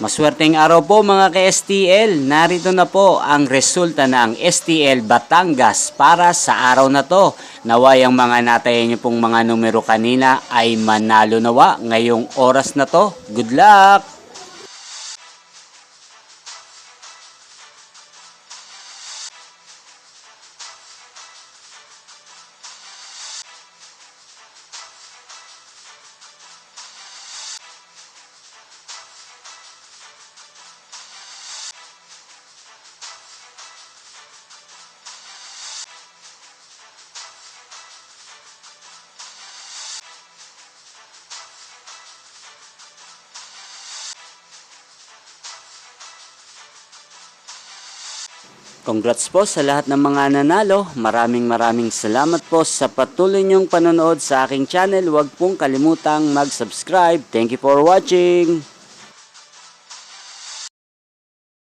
Maswerteng araw po mga ka-STL. Narito na po ang resulta ng STL Batangas para sa araw na to. Naway ang mga natayan niyo pong mga numero kanina ay manalo nawa ngayong oras na to. Good luck! Congrats po sa lahat ng mga nanalo. Maraming salamat po sa patuloy niyong panonood sa aking channel. Huwag pong kalimutang mag-subscribe. Thank you for watching.